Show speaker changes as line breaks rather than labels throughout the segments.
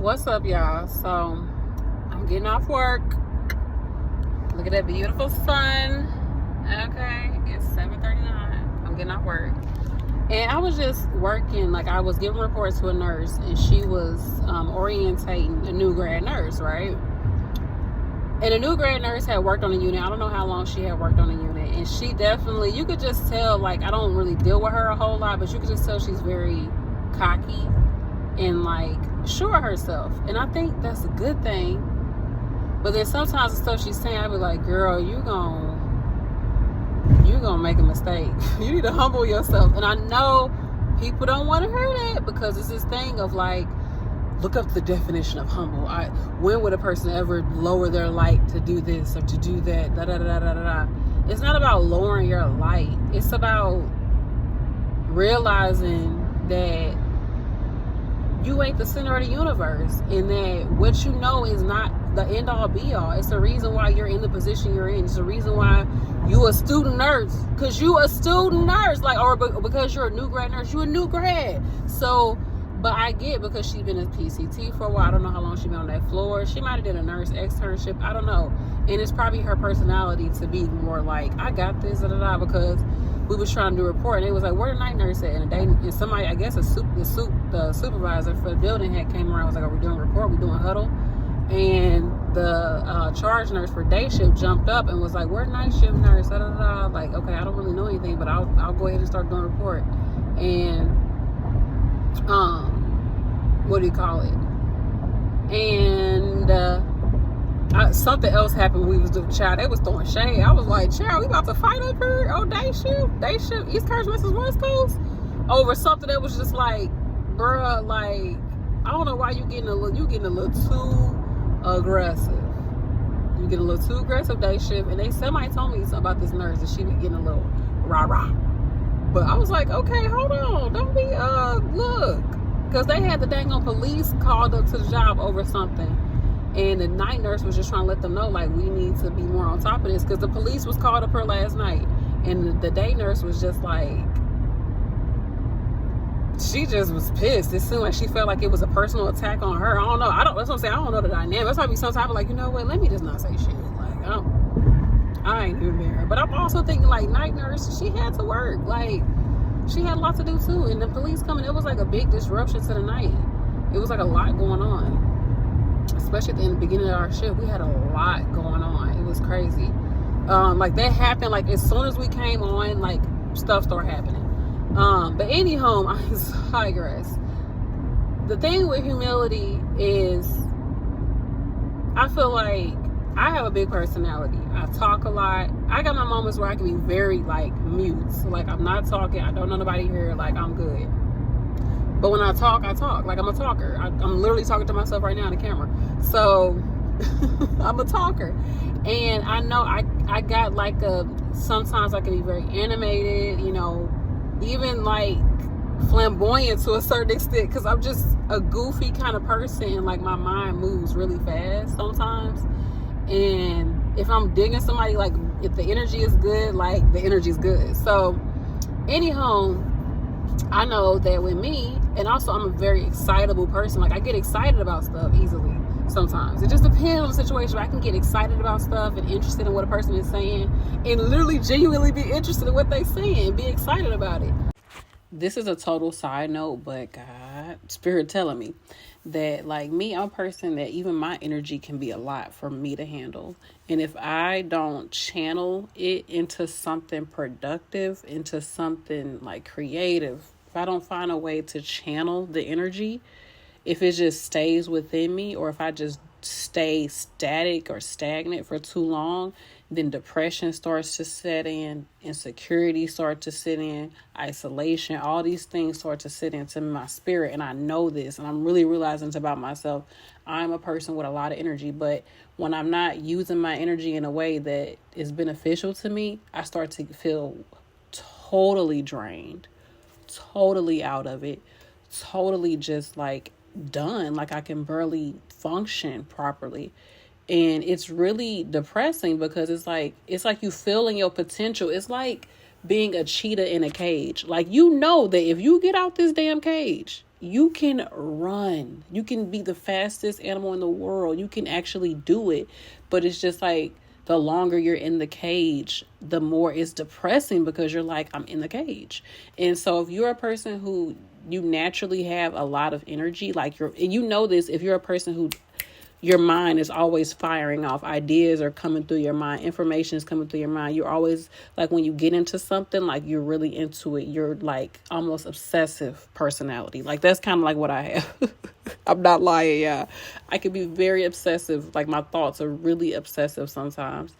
What's up, y'all? So I'm getting off work. Look at that beautiful sun. Okay, it's 7:39. I'm getting off work, and I was just working. Like, I was giving reports to a nurse, and she was orientating a new grad nurse, right? And a new grad nurse had worked on the unit. I don't know how long she had worked on the unit, and she definitely, you could just tell. Like, I don't really deal with her a whole lot, but you could just tell she's very cocky and like sure of herself, and I think that's a good thing. But then sometimes the stuff she's saying, I be like, girl, you gonna make a mistake. You need to humble yourself. And I know people don't want to hear that, because it's this thing of like, look up the definition of humble. When would a person ever lower their light to do this or to do that? Da da da da da da. It's not about lowering your light. It's about realizing that you ain't the center of the universe, and that what you know is not the end all be all. It's the reason why you're in the position you're in. It's the reason why you a student nurse, because you a student nurse, like, or because you're a new grad nurse, you a new grad. So, but I get, because she's been in PCT for a while. I don't know how long she's been on that floor. She might have did a nurse externship. I don't know. And it's probably her personality to be more like, I got this, da da da, because we was trying to do a report, and it was like, where the night nurse at? And somebody, I guess the supervisor for the building had came around, was like, are we doing a report? We doing huddle? And the charge nurse for day shift jumped up and was like, where the night shift nurse? Da, da, da. Like, okay, I don't really know anything, but I'll go ahead and start doing a report. And what do you call it? And something else happened when we was doing, child, they was throwing shade. I was like, child, we about to fight up here? Oh, day shift, East Coast versus West Coast, over something that was just like, bruh, like, I don't know why you getting a little too aggressive. You get a little too aggressive day shift. And somebody told me something about this nurse, and she be getting a little rah-rah. But I was like, okay, hold on, don't be look, because they had the dang on police called up to the job over something. And the night nurse was just trying to let them know, like, we need to be more on top of this, because the police was called up her last night. And the day nurse was just like, she just was pissed. It seemed like she felt like it was a personal attack on her. I don't know. That's what I'm saying. I don't know the dynamic. That's probably some type of like, you know what? Let me just not say shit. Like, I ain't even there. But I'm also thinking, like, night nurse, she had to work. Like, she had a lot to do too. And the police coming, it was like a big disruption to the night. It was like a lot going on. Especially at the beginning of our shift, we had a lot going on. It was crazy. Like, that happened, like, as soon as we came on, like, stuff started happening. But anyhow, I digress. The thing with humility is, I feel like I have a big personality. I talk a lot. I got my moments where I can be very, like, mute. So, like, I'm not talking. I don't know nobody here. Like, I'm good. But when I talk, I talk. Like, I'm a talker. I'm literally talking to myself right now on the camera. So, I'm a talker. And I know I got, like, sometimes I can be very animated, you know, even, like, flamboyant to a certain extent, because I'm just a goofy kind of person. Like, my mind moves really fast sometimes. And if I'm digging somebody, like, if the energy is good, like, the energy is good. So, anyhow, I know that with me, and also I'm a very excitable person. Like, I get excited about stuff easily sometimes. It just depends on the situation. I can get excited about stuff and interested in what a person is saying, and literally genuinely be interested in what they're saying and be excited about it. This is a total side note, but God, Spirit telling me that, like, me, I'm a person that even my energy can be a lot for me to handle. And if I don't channel it into something productive, into something like creative, if I don't find a way to channel the energy, if it just stays within me, or if I just stay static or stagnant for too long, then depression starts to set in, insecurity starts to sit in, isolation, all these things start to sit into my spirit. And I know this, and I'm really realizing this about myself. I'm a person with a lot of energy, but when I'm not using my energy in a way that is beneficial to me, I start to feel totally drained, totally out of it, totally just like done. Like, I can barely function properly. And it's really depressing, because it's like you feeling your potential. It's like being a cheetah in a cage. Like, you know that if you get out this damn cage you can run. You can be the fastest animal in the world. You can actually do it. But it's just like the longer you're in the cage, the more it's depressing because you're like, I'm in the cage. And so if you're a person who you naturally have a lot of energy, like and you know this, if you're a person who your mind is always firing off, ideas are coming through your mind, information is coming through your mind. You're always like, when you get into something, like you're really into it. You're like almost obsessive personality. Like that's kind of like what I have. I'm not lying. Yeah. I can be very obsessive. Like my thoughts are really obsessive sometimes.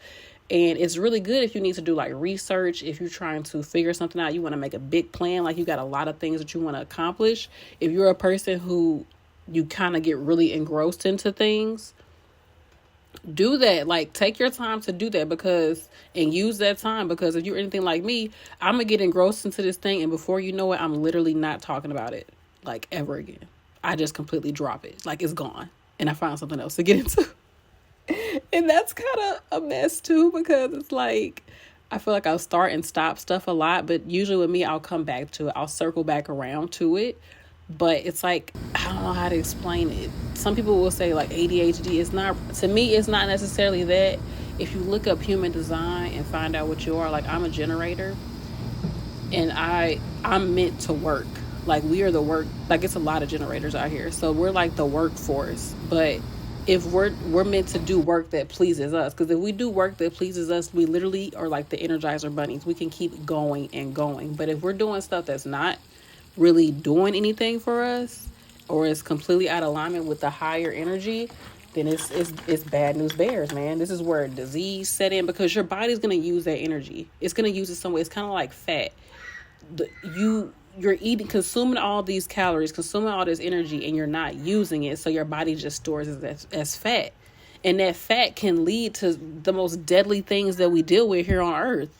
And it's really good if you need to do like research, if you're trying to figure something out, you want to make a big plan, like you got a lot of things that you want to accomplish. If you're a person who you kind of get really engrossed into things, do that. Like take your time to do that, and use that time, because if you're anything like me, I'm gonna get engrossed into this thing, and before you know it, I'm literally not talking about it like ever again. I just completely drop it, like it's gone, and I find something else to get into. And that's kind of a mess too, because it's like I feel like I'll start and stop stuff a lot, but usually with me, I'll come back to it. I'll circle back around to it. But it's like, I don't know how to explain it. Some people will say like ADHD is not, to me, it's not necessarily that. If you look up human design and find out what you are, like I'm a generator, and I'm meant to work. Like we are the work, like it's a lot of generators out here. So we're like the workforce. But if we're meant to do work that pleases us, because if we do work that pleases us, we literally are like the Energizer bunnies. We can keep going and going. But if we're doing stuff that's not really doing anything for us, or is completely out of alignment with the higher energy, then it's bad news bears, man. This is where disease set in, because your body's going to use that energy. It's going to use it some way. It's kind of like fat. You're consuming all these calories, consuming all this energy, and you're not using it, so your body just stores it as fat. And that fat can lead to the most deadly things that we deal with here on earth.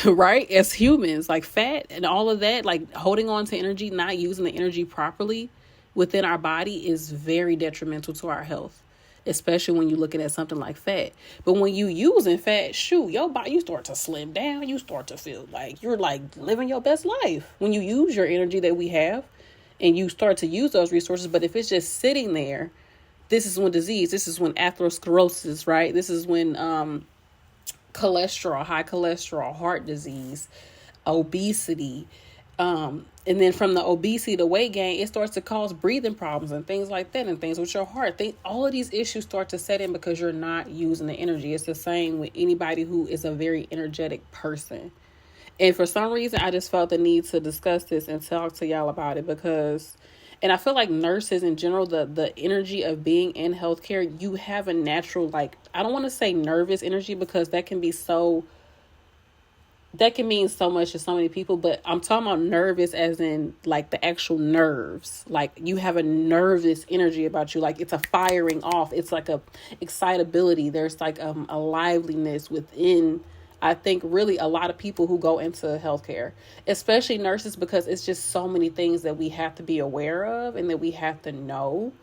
Right? As humans, like fat and all of that, like holding on to energy, not using the energy properly within our body is very detrimental to our health, especially when you're looking at something like fat. But when you using fat, shoot, your body, you start to slim down. You start to feel like you're like living your best life when you use your energy that we have and you start to use those resources. But if it's just sitting there, this is when disease, this is when atherosclerosis, right? This is when, cholesterol, high cholesterol, heart disease, obesity. And then from the obesity to weight gain, it starts to cause breathing problems and things like that, and things with your heart. All of these issues start to set in because you're not using the energy. It's the same with anybody who is a very energetic person. And for some reason, I just felt the need to discuss this and talk to y'all about it, because, and I feel like nurses in general, the energy of being in healthcare, you have a natural, like, I don't want to say nervous energy, because that can mean so much to so many people, but I'm talking about nervous as in like the actual nerves. Like you have a nervous energy about you, like it's a firing off. It's like a excitability. There's like a liveliness within, I think, really a lot of people who go into healthcare, especially nurses, because it's just so many things that we have to be aware of and that we have to know.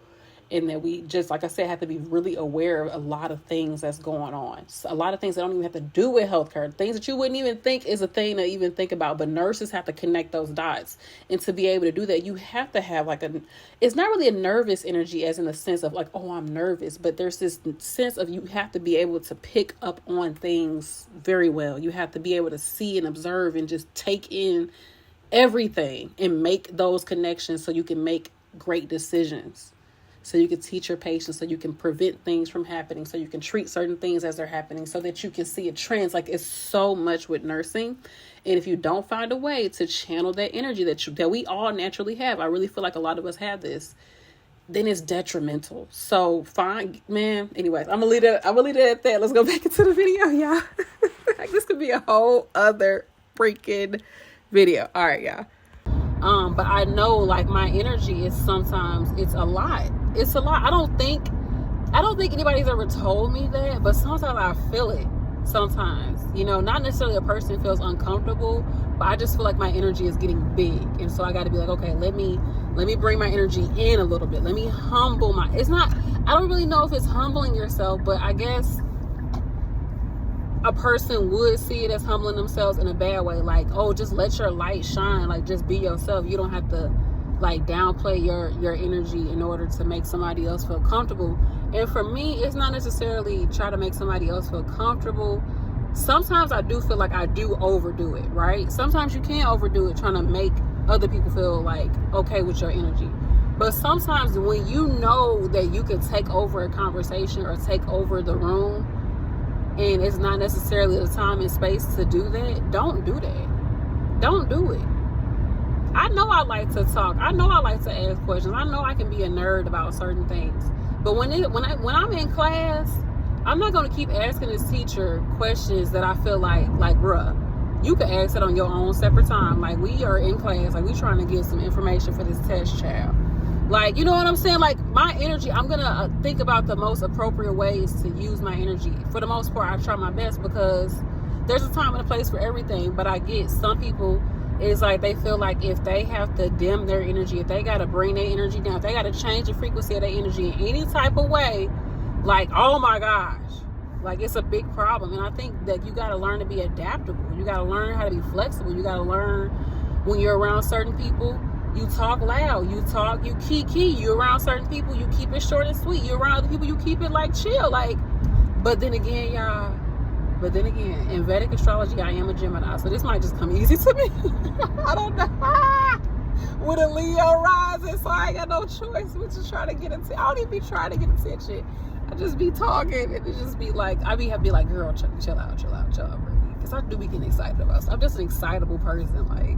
And that we just, like I said, have to be really aware of a lot of things that's going on. So a lot of things that don't even have to do with healthcare, things that you wouldn't even think is a thing to even think about. But nurses have to connect those dots. And to be able to do that, you have to have like it's not really a nervous energy as in the sense of like, oh, I'm nervous. But there's this sense of you have to be able to pick up on things very well. You have to be able to see and observe and just take in everything and make those connections so you can make great decisions. So you can teach your patients, so you can prevent things from happening, so you can treat certain things as they're happening, so that you can see a trend. Like it's so much with nursing. And if you don't find a way to channel that energy that we all naturally have, I really feel like a lot of us have this, then it's detrimental. So fine, man. Anyways, I'm gonna leave it at that. Let's go back into the video, y'all. Like this could be a whole other freaking video. All right, y'all. But I know like my energy is sometimes it's a lot. It's a lot. I don't think anybody's ever told me that, but sometimes I feel it. Sometimes, not necessarily a person feels uncomfortable, but I just feel like my energy is getting big. And so I got to be like, okay, let me bring my energy in a little bit. Let me humble I don't really know if it's humbling yourself, but I guess a person would see it as humbling themselves in a bad way. Like, oh, just let your light shine. Like, just be yourself. You don't have to, like downplay your energy in order to make somebody else feel comfortable. And for me, it's not necessarily try to make somebody else feel comfortable. Sometimes I do feel like I do overdo it, right? Sometimes you can overdo it trying to make other people feel like okay with your energy. But sometimes when you know that you can take over a conversation or take over the room, and it's not necessarily the time and space to do that, don't do that. Don't do it. I know I like to talk. I know I like to ask questions. I know I can be a nerd about certain things. But when I'm in class, I'm not going to keep asking this teacher questions that I feel like bruh, you can ask it on your own separate time. Like, we are in class. Like, we trying to get some information for this test, child. Like, you know what I'm saying? Like, my energy, I'm going to think about the most appropriate ways to use my energy. For the most part, I try my best because there's a time and a place for everything. But I get some people, it's like they feel like if they have to dim their energy, if they got to bring their energy down, if they got to change the frequency of their energy in any type of way, like, oh my gosh, like, it's a big problem. And I think that you got to learn to be adaptable. You got to learn how to be flexible. You got to learn when you're around certain people, you talk loud, you key. You're around certain people, you keep it short and sweet. You're around other people, you keep it like chill. Like, but then again, y'all, in Vedic astrology, I am a Gemini, so this might just come easy to me. I don't know. With a Leo rising, so I ain't got no choice but to try to get attention. I don't even be trying to get attention. I just be talking, and it just be like, I be like, girl, chill out, baby. Because I do be getting excited about stuff. I'm just an excitable person, like,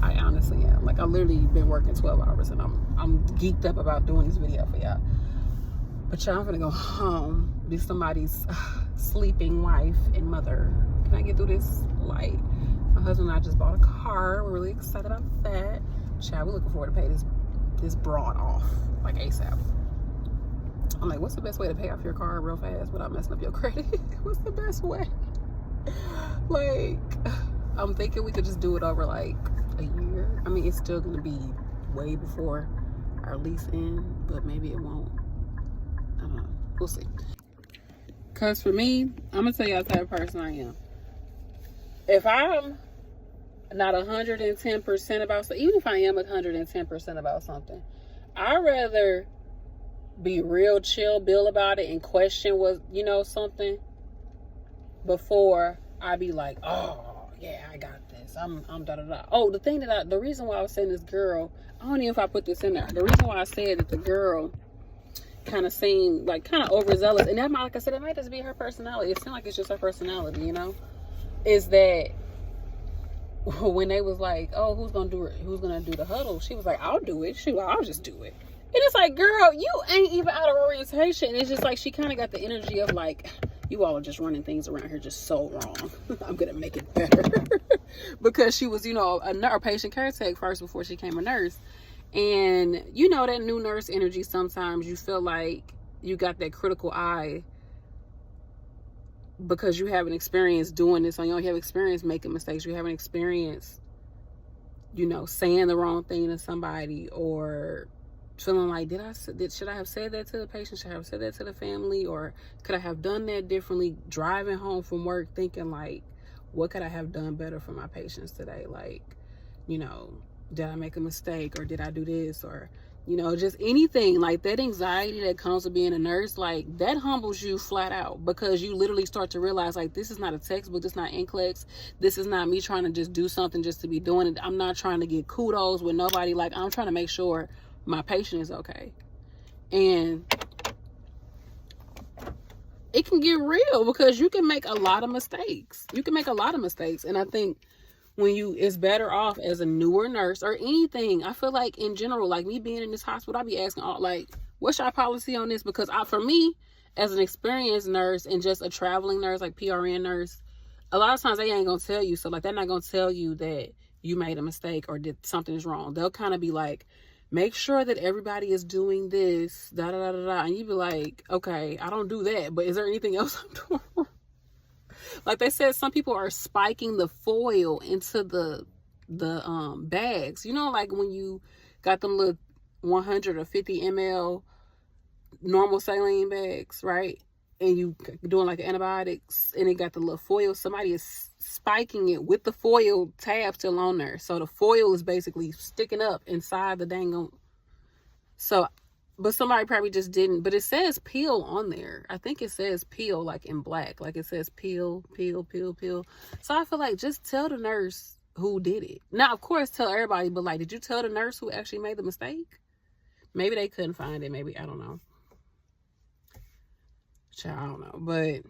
I honestly am. Like, I've literally been working 12 hours, and I'm geeked up about doing this video for y'all. But y'all, I'm gonna go home, be somebody's sleeping wife and mother. Can I get through this light? My husband and I just bought a car. We're really excited about that. Child, we're looking forward to pay this broad off, like ASAP. I'm like, what's the best way to pay off your car real fast without messing up your credit? What's the best way? Like, I'm thinking we could just do it over like a year. I mean, it's still gonna be way before our lease ends, but maybe it won't. I don't know. We'll see. Cause for me, I'm gonna tell you the type of person I am. If I'm not 110% about something, even if I am 110% about something, I'd rather be real chill, Bill about it, and question what, something before I be like, oh yeah, I got this. I'm da da da. Oh, the reason why I was saying this girl, I don't know if I put this in there. The reason why I said that the girl kind of seemed like kind of overzealous, and that might, like I said, it might just be her personality. It seemed like it's just her personality, is that when they was like, oh, who's gonna do the huddle, she was like, I'll do it. I'll just do it. And it's like, girl, you ain't even out of orientation. It's just like she kind of got the energy of like, you all are just running things around here just so wrong. I'm gonna make it better. Because she was, a patient caretaker first before she became a nurse. And that new nurse energy, sometimes you feel like you got that critical eye because you haven't experienced doing this on your own. You have experience making mistakes. You haven't experienced, saying the wrong thing to somebody, or feeling like, should I have said that to the patient? Should I have said that to the family? Or could I have done that differently? Driving home from work thinking like, what could I have done better for my patients today? Like, did I make a mistake, or did I do this, or just anything like that. Anxiety that comes with being a nurse, like, that humbles you flat out, because you literally start to realize, like, this is not a textbook, this is not NCLEX, this is not me trying to just do something just to be doing it. I'm not trying to get kudos with nobody. Like, I'm trying to make sure my patient is okay. And it can get real because you can make a lot of mistakes. And I think it's better off as a newer nurse or anything. I feel like in general, like me being in this hospital, I be asking like, what's your policy on this? Because for me, as an experienced nurse and just a traveling nurse, like PRN nurse, a lot of times they ain't gonna tell you. So like, they're not gonna tell you that you made a mistake or did something is wrong. They'll kind of be like, make sure that everybody is doing this, da da da da da. And you be like, okay, I don't do that, but is there anything else I'm doing wrong? Like they said, some people are spiking the foil into the bags. Like when you got them little 100 or 50 ml normal saline bags, right? And you doing like antibiotics, and it got the little foil. Somebody is spiking it with the foil tab still on there. So the foil is basically sticking up inside the dang. So, but somebody probably just didn't. But it says peel on there. I think it says peel like in black. Like it says peel, peel, peel, peel. So I feel like just tell the nurse who did it. Now, of course, tell everybody. But like, did you tell the nurse who actually made the mistake? Maybe they couldn't find it. Maybe, I don't know. I don't know. But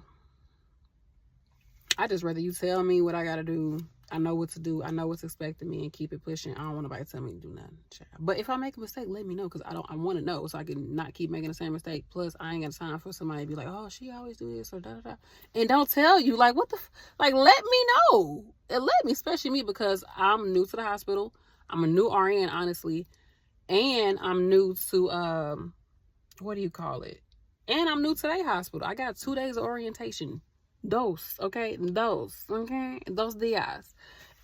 I just rather you tell me what I got to do. I know what to do. I know what's expected me and keep it pushing. I don't want nobody to tell me to do nothing. But if I make a mistake, let me know because I want to know so I can not keep making the same mistake. Plus, I ain't got time for somebody to be like, oh, she always do this or da da da. And don't tell you like what the like. Let me know and let me, especially me because I'm new to the hospital. I'm a new RN, honestly, and I'm new to what do you call it? And I'm new to their hospital. I got 2 days of orientation. Those dias.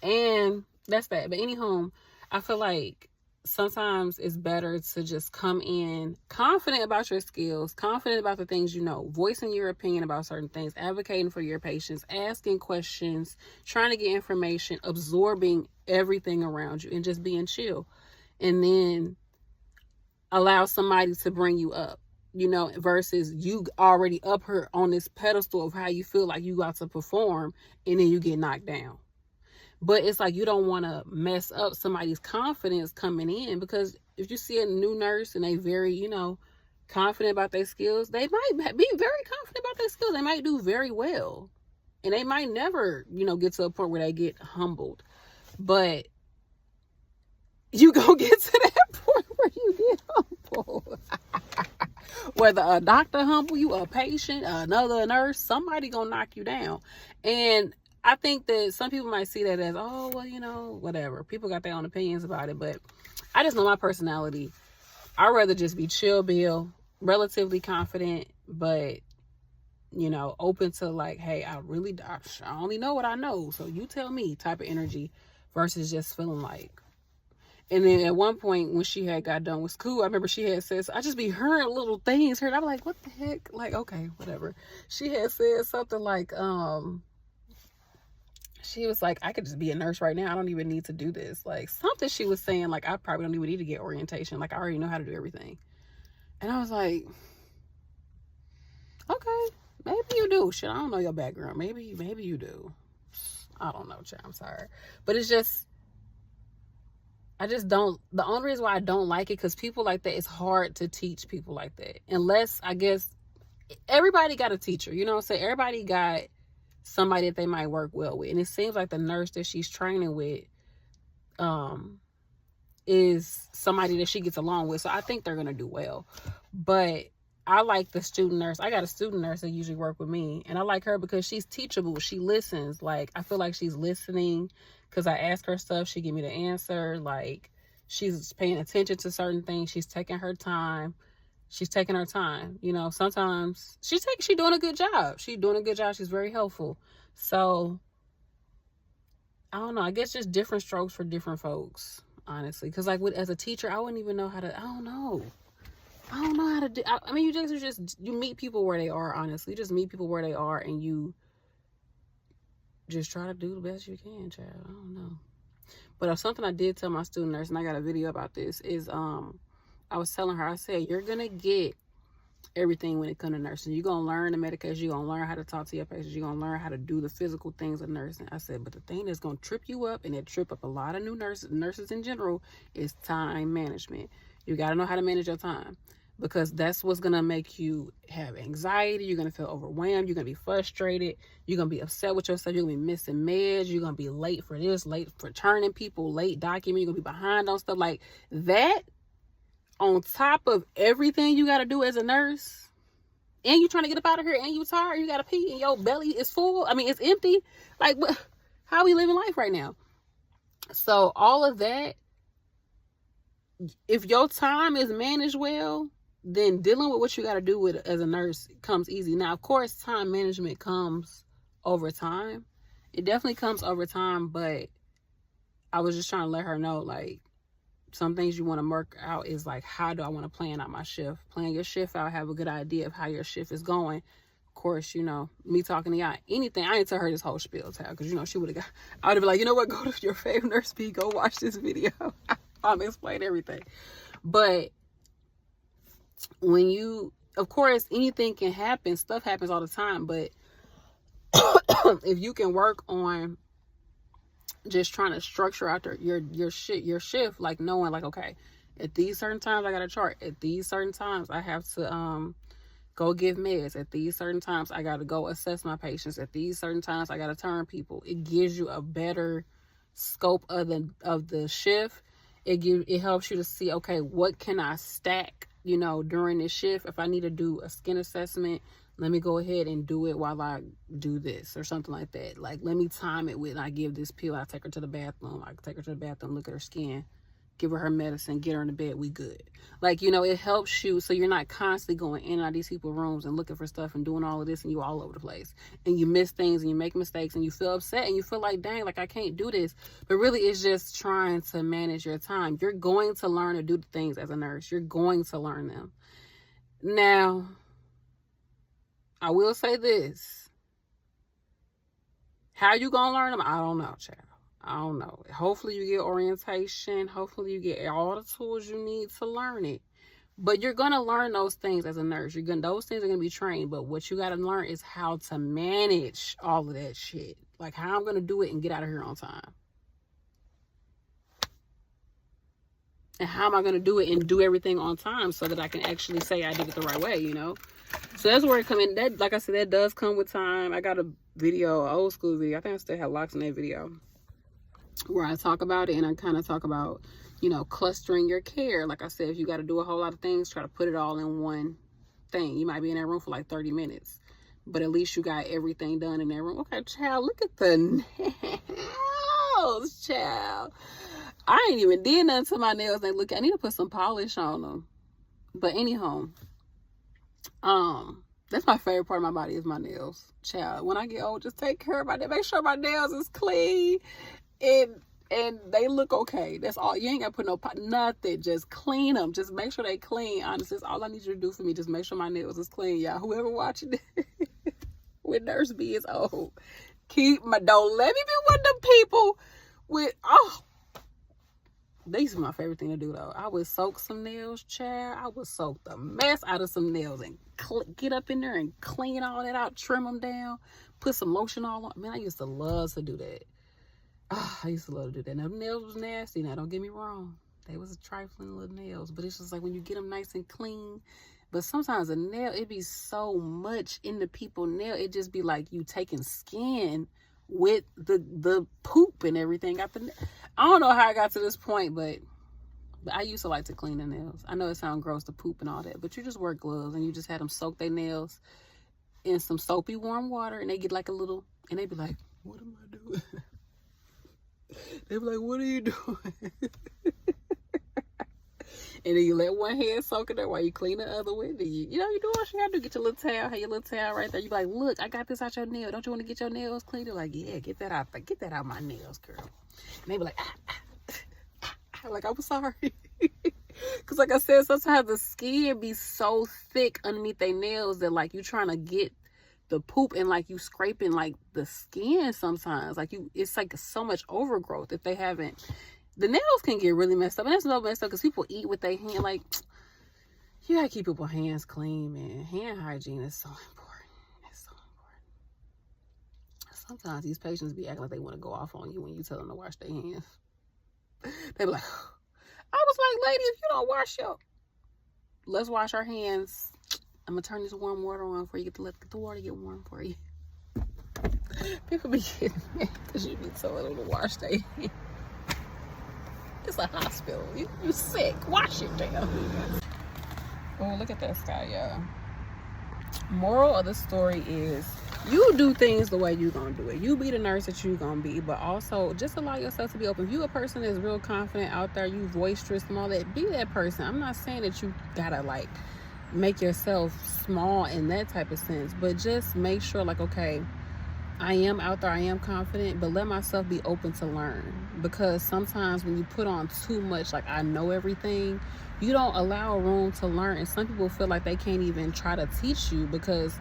And that's that. But anyhow, I feel like sometimes it's better to just come in confident about your skills, confident about the things you know, voicing your opinion about certain things, advocating for your patients, asking questions, trying to get information, absorbing everything around you, and just being chill. And then allow somebody to bring you up. You know, versus you already up her on this pedestal of how you feel like you got to perform and then you get knocked down. But it's like you don't want to mess up somebody's confidence coming in because if you see a new nurse and they very, you know, confident about their skills, they might be very confident about their skills. They might do very well. And they might never, you know, get to a point where they get humbled. But you gonna get to that point where you get humbled. Whether a doctor humble you, a patient, another nurse, somebody gonna knock you down. And I think that some people might see that as, oh, well, you know, whatever. People got their own opinions about it. But I just know my personality. I'd rather just be chill, Bill, relatively confident, but, you know, open to like, hey, I only know what I know. So you tell me type of energy versus just feeling like. And then at one point when she had got done with school, I remember she had said, I just be hearing little things here. And I'm like, what the heck? Like, okay, whatever. She had said something like, she was like, I could just be a nurse right now. I don't even need to do this. Like something she was saying, like, I probably don't even need to get orientation. Like I already know how to do everything. And I was like, okay, maybe you do. Shit, I don't know your background. Maybe you do. I don't know, child. I'm sorry. But it's just, I just don't, the only reason why I don't like it, because people like that, it's hard to teach people like that. Unless, I guess, everybody got a teacher, you know what I'm saying? Everybody got somebody that they might work well with. And it seems like the nurse that she's training with is somebody that she gets along with. So I think they're going to do well. But I like the student nurse. I got a student nurse that usually work with me. And I like her because she's teachable. She listens. Like, I feel like she's listening. Because I ask her stuff, she give me the answer. Like, she's paying attention to certain things. She's taking her time. You know, sometimes she's doing a good job. She's doing a good job. She's very helpful. So, I don't know. I guess just different strokes for different folks, honestly. Because, like, as a teacher, I wouldn't even know how to, I don't know how to do, I mean, you meet people where they are, honestly. You just meet people where they are and you just try to do the best you can, child. I don't know. But if something I did tell my student nurse, and I got a video about this, is I was telling her, I said, you're going to get everything when it comes to nursing. You're going to learn the medication. You're going to learn how to talk to your patients. You're going to learn how to do the physical things of nursing. I said, but the thing that's going to trip you up, and it trip up a lot of new nurses in general, is time management. You got to know how to manage your time. Because that's what's going to make you have anxiety. You're going to feel overwhelmed. You're going to be frustrated. You're going to be upset with yourself. You're going to be missing meds. You're going to be late for this, late for turning people, late documenting. You're going to be behind on stuff like that. On top of everything you got to do as a nurse. And you're trying to get up out of here. And you're tired. You got to pee. And your belly is full. I mean, it's empty. Like, how are we living life right now? So all of that, if your time is managed well, then dealing with what you got to do with as a nurse comes easy. Now, of course, time management comes over time. It definitely comes over time, but I was just trying to let her know, like, some things you want to work out is like, how do I want to plan out my shift? Plan your shift out, have a good idea of how your shift is going. course, you know, me talking to y'all, anything, I didn't tell her this whole spiel, because, you know, she would have got, I would have been like, you know what, go to your favorite nurse B, go watch this video. I'm explain everything. But when you, of course, anything can happen, stuff happens all the time, but if you can work on just trying to structure out your shift, like knowing like, okay, at these certain times I got a chart, at these certain times I have to go give meds, at these certain times I got to go assess my patients, at these certain times I got to turn people. It gives you a better scope of the shift. It helps you to see, okay, what can I stack, you know, during this shift. If I need to do a skin assessment, let me go ahead and do it while I do this or something like that. Like, let me time it with, I give this pill, I take her to the bathroom, I take her to the bathroom, look at her skin, give her medicine, get her in the bed, we good. Like, you know, it helps you so you're not constantly going in and out of these people's rooms and looking for stuff and doing all of this and you all over the place. And you miss things and you make mistakes and you feel upset and you feel like, dang, like I can't do this. But really it's just trying to manage your time. You're going to learn to do the things as a nurse. You're going to learn them. Now, I will say this. How you gonna learn them? I don't know, child. I don't know. Hopefully you get orientation. Hopefully you get all the tools you need to learn it. But you're gonna learn those things as a nurse. Those things are gonna be trained. But what you gotta learn is how to manage all of that shit. Like how I'm gonna do it and get out of here on time. And how am I gonna do it and do everything on time so that I can actually say I did it the right way, you know? So that's where it comes in. That, like I said, that does come with time. I got a video, an old school video. I think I still have locks in that video where I talk about it and I kind of talk about, you know, clustering your care. Like I said, if you got to do a whole lot of things, try to put it all in one thing. You might be in that room for like 30 minutes, but at least you got everything done in that room. Okay, child, look at the nails, child. I ain't even did nothing to my nails. They look, I need to put some polish on them. But anyhow, that's my favorite part of my body is my nails, child. When I get old, just take care of my nails. Make sure my nails is clean and they look okay. That's all. You ain't got to put no nothing. Just clean them. Just make sure they clean. Honestly, that's all I need you to do for me. Just make sure my nails is clean, y'all. Whoever watching it when Nurse B is old, don't let me be one of them people with these are my favorite thing to do though. I would soak some nails, child. I would soak the mess out of some nails and get up in there and clean all that out, trim them down, put some lotion all on. Man, I used to love to do that. I used to love to do that. Now, the nails was nasty. Now, don't get me wrong. They was trifling little nails, but it's just like when you get them nice and clean. But sometimes a nail, it be so much in the people nail. It just be like you taking skin with the poop and everything. I don't know how I got to this point, but I used to like to clean the nails. I know it sounds gross to poop and all that, but you just wear gloves and you just had them soak their nails in some soapy warm water and they get like a little, and they be like, what am I doing? They be like, what are you doing? And then you let one hand soak in there while you clean the other with it. You know, you do what you gotta do. Get your little towel. Have your little towel right there. You be like, look, I got this out your nail. Don't you want to get your nails clean? They're like, yeah, get that out. Get that out my nails, girl. And they be like, like, I'm sorry. Because like I said, sometimes the skin be so thick underneath their nails that like you trying to get the poop and like you scraping like the skin sometimes. Like it's like so much overgrowth if they haven't. The nails can get really messed up. And that's no messed up because people eat with their hand. Like, you gotta keep people's hands clean, man. Hand hygiene is so important. It's so important. Sometimes these patients be acting like they want to go off on you when you tell them to wash their hands. They be like, I was like, lady, if you don't wash let's wash our hands. I'm gonna turn this warm water on for you. Let the water get warm for you. People be getting mad because you be telling them to wash their hands. It's a hospital. You sick. Wash it down. Oh, look at that sky, y'all. Moral of the story is you do things the way you gonna do it. You be the nurse that you gonna be, but also just allow yourself to be open. If you a person that's real confident out there, you boisterous and all that, be that person. I'm not saying that you gotta like make yourself small in that type of sense, but just make sure like, okay, I am out there, I am confident, but let myself be open to learn. Because sometimes when you put on too much, like I know everything, you don't allow room to learn. And some people feel like they can't even try to teach you because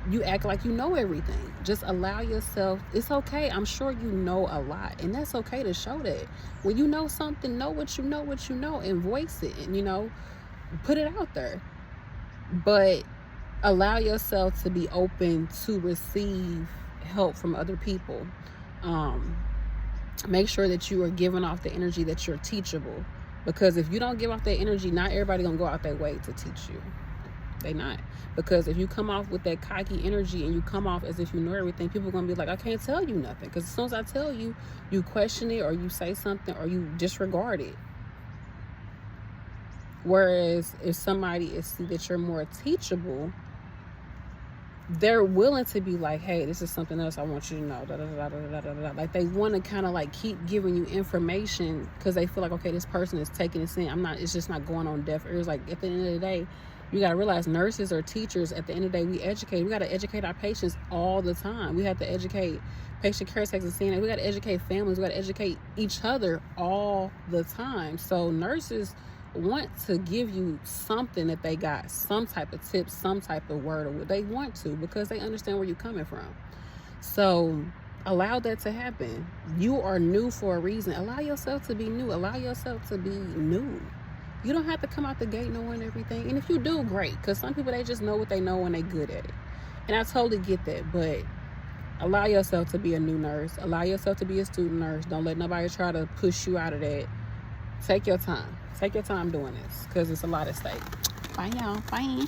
you act like you know everything. Just allow yourself. It's okay. I'm sure you know a lot, and that's okay to show that. When you know something, know what you know, and voice it, and put it out there. But allow yourself to be open to receive help from other people. Make sure that you are giving off the energy that you're teachable, because if you don't give off that energy, not everybody gonna go out their way to teach you. They not. Because if you come off with that cocky energy and you come off as if you know everything, people are going to be like, I can't tell you nothing. Because as soon as I tell you, you question it, or you say something, or you disregard it. Whereas if somebody is see that you're more teachable, they're willing to be like, hey, this is something else I want you to know. Da, da, da, da, da, da, da. Like, they want to kind of like keep giving you information because they feel like, okay, this person is taking this in. It's just not going on deaf ears. Like, at the end of the day, you got to realize nurses or teachers, at the end of the day, we got to educate our patients all the time. We have to educate patient care techs and CNA. We got to educate families. We got to educate each other all the time. So nurses want to give you something that they got, some type of tip, some type of word, or they want to, because they understand where you're coming from. So allow that to happen. You are new for a reason. Allow yourself to be new. Allow yourself to be new. You don't have to come out the gate knowing everything. And if you do, great. Because some people, they just know what they know and they good at it. And I totally get that. But allow yourself to be a new nurse. Allow yourself to be a student nurse. Don't let nobody try to push you out of that. Take your time. Take your time doing this, because it's a lot at stake. Bye, y'all. Bye.